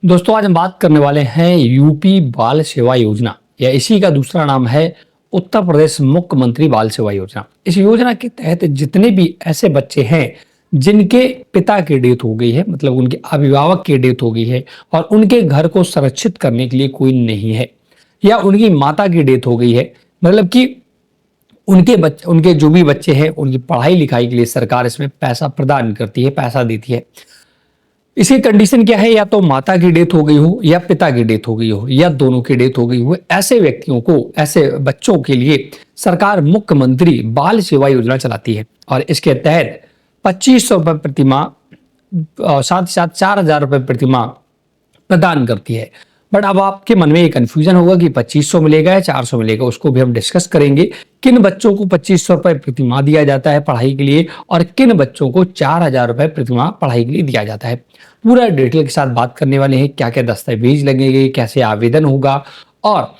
दोस्तों आज हम बात करने वाले हैं यूपी बाल सेवा योजना या इसी का दूसरा नाम है उत्तर प्रदेश मुख्यमंत्री बाल सेवा योजना। इस योजना के तहत जितने भी ऐसे बच्चे हैं जिनके पिता की डेथ हो गई है, मतलब उनके अभिभावक की डेथ हो गई है और उनके घर को संरक्षित करने के लिए कोई नहीं है, या उनकी माता की डेथ हो गई है, मतलब कि उनके जो भी बच्चे हैं उनकी पढ़ाई लिखाई के लिए सरकार इसमें पैसा प्रदान करती है, पैसा देती है। इसकी कंडीशन क्या है, या तो माता की डेथ हो गई हो या पिता की डेथ हो गई हो या दोनों की डेथ हो गई हो। ऐसे व्यक्तियों को, ऐसे बच्चों के लिए सरकार मुख्यमंत्री बाल सेवा योजना चलाती है और इसके तहत 2500 रुपए प्रति माह, साथ ही साथ 4000 रुपए प्रति माह प्रदान करती है। बट अब आपके मन में ये कंफ्यूजन होगा कि 2500 मिलेगा या 400 मिलेगा, उसको भी हम डिस्कस करेंगे। किन बच्चों को 2500 रुपए प्रति माह दिया जाता है पढ़ाई के लिए और किन बच्चों को 4000 रुपए प्रति माह पढ़ाई के लिए दिया जाता है, पूरा डिटेल के साथ बात करने वाले हैं। क्या क्या दस्तावेज लगेंगे, कैसे आवेदन होगा और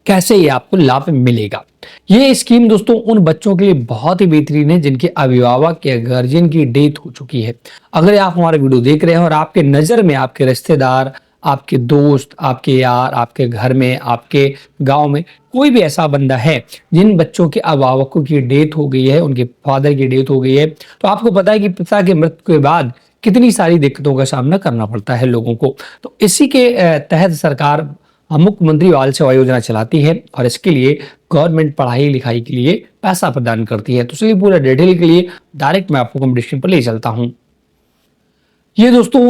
कैसे ये आपको लाभ मिलेगा। ये स्कीम दोस्तों उन बच्चों के लिए बहुत ही बेहतरीन है जिनके अभिभावक या गार्जियन की डेथ हो चुकी है। अगर आप हमारा वीडियो देख रहे हैं और आपके नजर में आपके रिश्तेदार, आपके दोस्त, आपके यार, आपके घर में, आपके गांव में कोई भी ऐसा बंदा है जिन बच्चों के अभिभावकों की डेथ हो गई है, उनके फादर की डेथ हो गई है, तो आपको पता है कि पिता की मृत्यु के बाद कितनी सारी दिक्कतों का सामना करना पड़ता है लोगों को। तो इसी के तहत सरकार मुख्यमंत्री बाल सेवा योजना चलाती है और इसके लिए गवर्नमेंट पढ़ाई लिखाई के लिए पैसा प्रदान करती है। तो चलिए पूरा डिटेल के लिए डायरेक्ट मैं आपको कंपटीशन पर ले चलता हूं। ये दोस्तों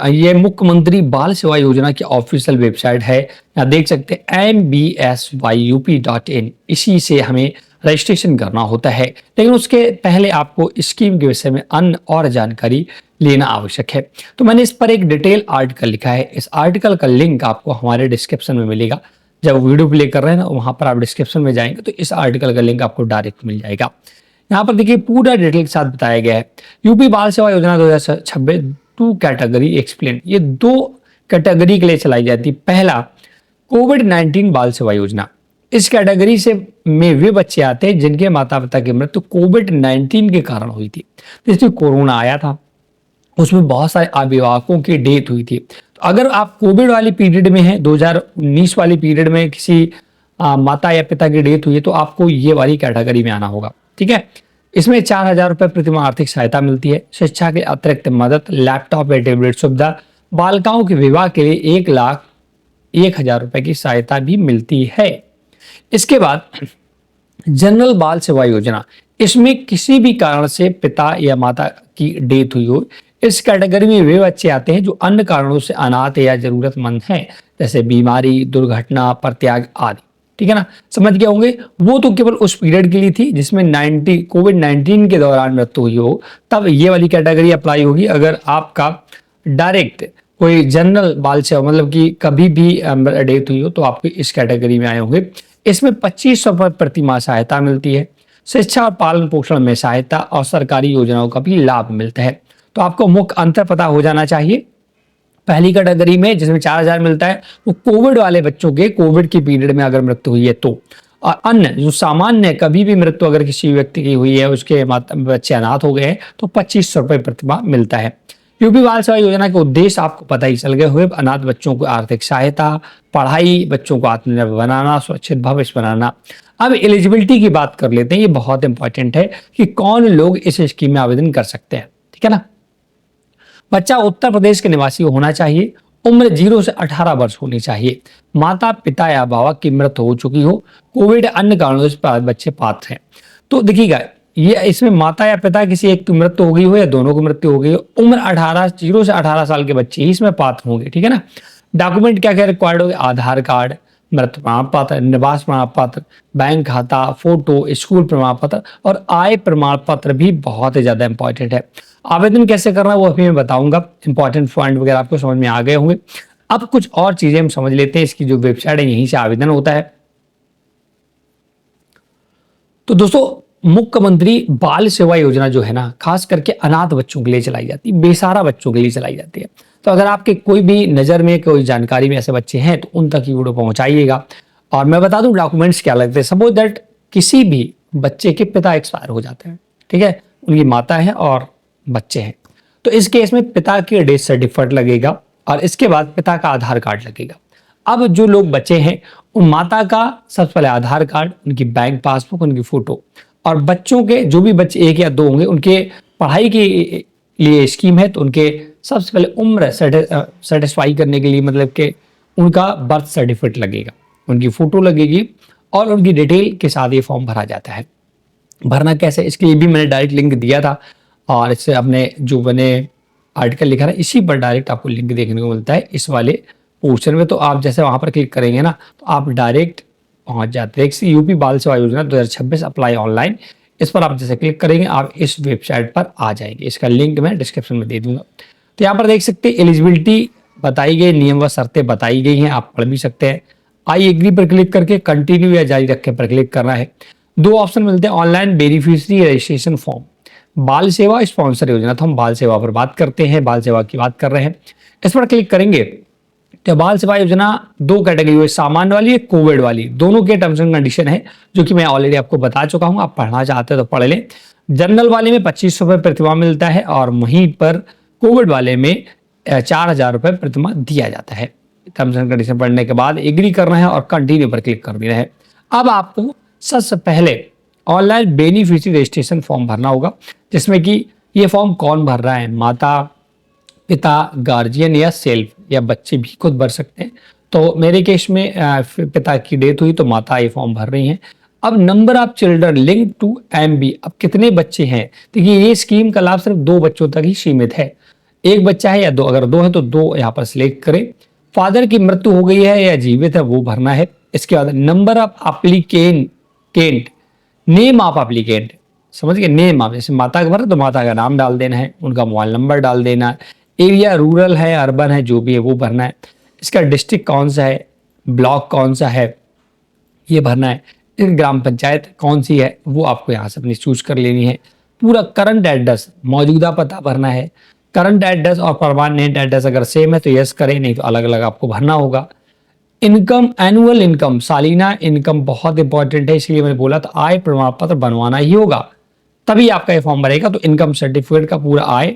ये मुख्यमंत्री बाल सेवा योजना की ऑफिशियल वेबसाइट है। यहाँ देख सकते हैं mbsyup.in, इसी से हमें रजिस्ट्रेशन करना होता है। लेकिन उसके पहले आपको स्कीम के विषय में अन्य और जानकारी लेना आवश्यक है। तो मैंने इस पर एक डिटेल आर्टिकल लिखा है। इस आर्टिकल का लिंक आपको हमारे डिस्क्रिप्शन में मिलेगा। जब वीडियो प्ले कर रहे हैं ना, वहां पर आप डिस्क्रिप्शन में जाएंगे तो इस आर्टिकल का लिंक आपको डायरेक्ट मिल जाएगा। यहाँ पर देखिए पूरा डिटेल के साथ बताया गया है। यूपी बाल सेवा योजना 2026 टू कैटेगरी एक्सप्लेन, ये दो कैटेगरी के लिए चलाई जाती है। पहला कोविड-19 बाल सेवा योजना, इस कैटेगरी से में वे बच्चे आते हैं जिनके माता पिता की मृत्यु कोविड-19 के कारण हुई थी। जैसे कोरोना आया था, उसमें बहुत सारे अभिभावकों की डेथ हुई थी। तो अगर आप कोविड वाली पीरियड में हैं, 2019 वाली पीरियड में किसी माता या पिता की डेथ हुई है, तो आपको ये वाली कैटेगरी में आना होगा। ठीक है, इसमें 4000 रुपए प्रति माह आर्थिक सहायता मिलती है। शिक्षा के अतिरिक्त मदद, लैपटॉप या टैबलेट सुविधा, बालिकाओं के विवाह के लिए 1,01,000 रुपए की सहायता भी मिलती है। इसके बाद जनरल बाल सेवा योजना, इसमें किसी भी कारण से पिता या माता की डेथ हुई हो, इस कैटेगरी में वे बच्चे आते हैं जो अन्य कारणों से अनाथ या जरूरतमंद हैं, जैसे बीमारी, दुर्घटना, परित्याग आदि। ठीक है ना, समझ गए होंगे। वो तो केवल उस पीरियड के लिए थी जिसमें कोविड-19 के दौरान मृत्यु हुई हो, तब ये वाली कैटेगरी अप्लाई होगी। अगर आपका डायरेक्ट कोई जनरल बाल सेवा, मतलब कि कभी भी डेथ हुई हो, तो आपको इस कैटेगरी में आए होंगे। इसमें 2500 रुपए प्रति माह सहायता मिलती है। शिक्षा और पालन पोषण में सहायता और सरकारी योजनाओं का भी लाभ मिलता है। तो आपको मुख्य अंतर पता हो जाना चाहिए। पहली कैटेगरी में जिसमें 4000 मिलता है, वो कोविड वाले बच्चों के कोविड की पीरियड में अगर मृत्यु हुई है तो, और अन्य जो सामान्य कभी भी मृत्यु अगर किसी व्यक्ति की हुई है, उसके बच्चे अनाथ हो गए हैं, तो 2500 रुपए प्रति माह मिलता है। यूपी बाल सेवा योजना के उद्देश्य आपको पता ही चल गए हुए, अनाथ बच्चों को आर्थिक सहायता, पढ़ाई, बच्चों को आत्मनिर्भर बनाना, सुरक्षित भविष्य बनाना। अब एलिजिबिलिटी की बात कर लेते हैं। ये बहुत इंपॉर्टेंट है कि कौन लोग इस स्कीम में आवेदन कर सकते हैं। ठीक है ना, बच्चा उत्तर प्रदेश के निवासी होना चाहिए, उम्र 0 से 18 वर्ष होनी चाहिए, माता पिता या अभिभावक की मृत्यु हो चुकी हो, कोविड अन्य कारणों से बच्चे पात्र हैं। तो देखिएगा, ये इसमें माता या पिता किसी एक की मृत्यु हो गई हो या दोनों की मृत्यु हो गई हो, उम्र 0 से 18 साल के बच्चे ही इसमें पात्र होंगे। ठीक है ना, डॉक्यूमेंट क्या क्या रिक्वायर्ड होंगे, आधार कार्ड, मृत्यु प्रमाण पत्र, निवास प्रमाण पत्र, बैंक खाता, फोटो, स्कूल प्रमाण पत्र और आय प्रमाण पत्र भी बहुत ही ज्यादा इंपॉर्टेंट है। आवेदन कैसे करना है वो अभी मैं बताऊंगा। इंपॉर्टेंट पॉइंट वगैरह आपको समझ में आ गए होंगे। अब कुछ और चीजें हम समझ लेते हैं। इसकी जो वेबसाइट है, यहीं से आवेदन होता है। तो दोस्तों, मुख्यमंत्री बाल सेवा योजना जो है ना, खास करके अनाथ बच्चों के लिए चलाई जाती है, बेसहारा बच्चों के लिए चलाई जाती है। तो अगर आपके कोई भी नजर में, कोई जानकारी में ऐसे बच्चे हैं, तो उन तक ये वीडियो पहुंचाइएगा। और मैं बता दूं डॉक्यूमेंट्स क्या लगते हैं। सपोज दैट किसी भी बच्चे के पिता एक्सपायर हो जाते हैं, ठीक है, उनकी माता है और बच्चे हैं, तो इस केस में पिता की डेथ सर्टिफिकेट लगेगा और इसके बाद पिता का आधार कार्ड लगेगा। अब जो लोग बचे हैं उन माता का सबसे पहले आधार कार्ड, उनकी बैंक पासबुक, उनकी फोटो, और बच्चों के जो भी बच्चे 1 या 2 होंगे उनके पढ़ाई के लिए स्कीम है तो उनके सबसे पहले उम्र सेटिस्फाई करने के लिए मतलब कि उनका बर्थ सर्टिफिकेट लगेगा, उनकी फोटो लगेगी और उनकी डिटेल के साथ ये फॉर्म भरा जाता है। भरना कैसे, इसके लिए भी मैंने डायरेक्ट लिंक दिया था और इससे अपने जो मैंने आर्टिकल लिखा है इसी पर डायरेक्ट आपको लिंक देखने को मिलता है इस वाले पोर्शन में। तो आप जैसे वहां पर क्लिक करेंगे ना तो आप डायरेक्ट पहुंच जाते हैं यूपी बाल सेवा योजना 2026 अप्लाई ऑनलाइन। इस पर आप जैसे क्लिक करेंगे आप इस वेबसाइट पर आ जाएंगे। इसका लिंक मैं डिस्क्रिप्शन में दे दूंगा। तो यहाँ पर देख सकते हैं एलिजिबिलिटी बताई गई, नियम व शर्तें बताई गई हैं, आप पढ़ भी सकते हैं। आई एग्री पर क्लिक करके कंटिन्यू या जारी रखने पर क्लिक करना है। 2 ऑप्शन मिलते हैं, ऑनलाइन बेनिफिशियरी रजिस्ट्रेशन फॉर्म, बाल सेवा स्पॉन्सर योजना। तो हम बाल सेवा पर बात करते हैं, बाल सेवा की बात कर रहे हैं। इस पर क्लिक करेंगे तो बाल सेवा योजना 2 कैटेगरी है, सामान्य वाली है, कोविड वाली, दोनों के टर्म्स एंड कंडीशन है जो कि मैं ऑलरेडी आपको बता चुका हूं। आप पढ़ना चाहते हैं तो पढ़ लें। जनरल वाले में 2500 रुपये प्रतिमाह मिलता है और वहीं पर कोविड वाले में 4000 रुपये प्रतिमाह दिया जाता है। टर्म्स एंड कंडीशन पढ़ने के बाद एग्री करना है और कंटिन्यू पर क्लिक कर देना है। अब आपको सबसे पहले ऑनलाइन बेनिफिशियरी रजिस्ट्रेशन फॉर्म भरना होगा, जिसमें कि ये फॉर्म कौन भर रहा है, माता, पिता, गार्जियन या सेल्फ, या बच्चे भी खुद भर सकते हैं। तो मेरे केस में पिता की डेथ हुई तो माता ये फॉर्म भर रही हैं। अब number of children link to MB, अब कितने बच्चे हैं। देखिए ये स्कीम का लाभ सिर्फ 2 बच्चों तक ही सीमित है, 1 बच्चा है या 2, अगर 2 है तो 2 यहाँ पर सिलेक्ट करें। फादर की मृत्यु हो गई है या जीवित है वो भरना है। इसके बाद number of applicant, name of applicant, समझ गए, नेम ऑफ, जैसे माता का भरा तो माता का नाम डाल देना है, उनका मोबाइल नंबर डाल देना है, एरिया रूरल है अर्बन है जो भी है वो भरना है। इसका डिस्ट्रिक्ट कौन सा है, ब्लॉक कौन सा है ये भरना है। इस ग्राम पंचायत कौन सी है वो आपको यहाँ से अपनी चूज कर लेनी है। पूरा करंट एड्रेस, मौजूदा पता भरना है। करंट एड्रेस और परमानेंट एड्रेस अगर सेम है तो यस करें, नहीं तो अलग अलग आपको भरना होगा। इनकम, एनुअल इनकम, सालाना इनकम बहुत इंपॉर्टेंट है, इसलिए मैंने बोला था आय प्रमाण पत्र बनवाना ही होगा तभी आपका ये फॉर्म भरेगा। तो इनकम सर्टिफिकेट का पूरा आय,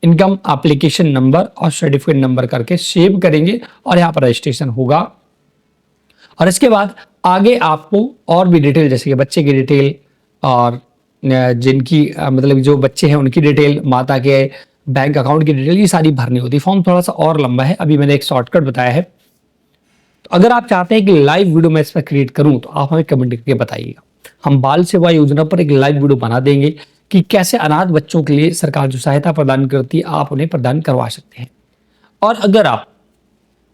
इनकम एप्लीकेशन नंबर और सर्टिफिकेट नंबर करके सेव करेंगे और यहाँ पर रजिस्ट्रेशन होगा। और इसके बाद आगे आपको और भी डिटेल जैसे कि बच्चे की डिटेल और जिनकी मतलब जो बच्चे हैं उनकी डिटेल, माता के बैंक अकाउंट की डिटेल, ये सारी भरनी होती है। फॉर्म थोड़ा सा और लंबा है, अभी मैंने एक शॉर्टकट बताया है। तो अगर आप चाहते हैं कि लाइव वीडियो मैं इस पर क्रिएट करूं तो आप हमें कमेंट करके बताइएगा। हम बाल सेवा योजना पर एक लाइव वीडियो बना देंगे कि कैसे अनाथ बच्चों के लिए सरकार जो सहायता प्रदान करती है आप उन्हें प्रदान करवा सकते हैं। और अगर आप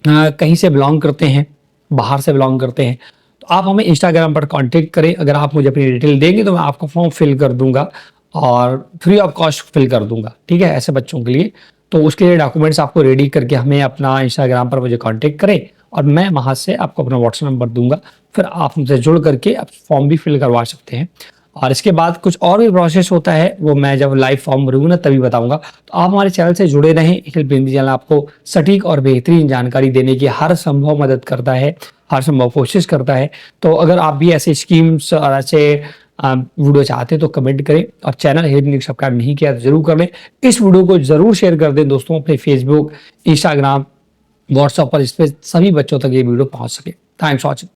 कहीं से बिलोंग करते हैं, बाहर से बिलोंग करते हैं, तो आप हमें इंस्टाग्राम पर कांटेक्ट करें। अगर आप मुझे अपनी डिटेल देंगे तो मैं आपका फॉर्म फिल कर दूंगा और फ्री ऑफ कॉस्ट फिल कर दूंगा, ठीक है, ऐसे बच्चों के लिए। तो उसके लिए डॉक्यूमेंट्स आपको रेडी करके हमें अपना इंस्टाग्राम पर मुझे कांटेक्ट करें और मैं वहाँ से आपको अपना व्हाट्सएप नंबर दूंगा, फिर आप हमसे जुड़ करके आप फॉर्म भी फिल करवा सकते हैं। और इसके बाद कुछ और भी प्रोसेस होता है वो मैं जब लाइव फॉर्म भरूंगा ना तभी बताऊंगा। तो आप हमारे चैनल से जुड़े रहें। हेल्प हिंदी चैनल आपको सटीक और बेहतरीन जानकारी देने की हर संभव मदद करता है, हर संभव कोशिश करता है। तो अगर आप भी ऐसे स्कीम्स और ऐसे वीडियो चाहते हैं तो कमेंट करें और चैनल हेल्प हिंदी सब्सक्राइब नहीं किया तो जरूर कर लें। इस वीडियो को जरूर शेयर कर दें दोस्तों, अपने फेसबुक, इंस्टाग्राम, व्हाट्सएप पर, इस पर सभी बच्चों तक ये वीडियो पहुंच सके। Thanks for watching.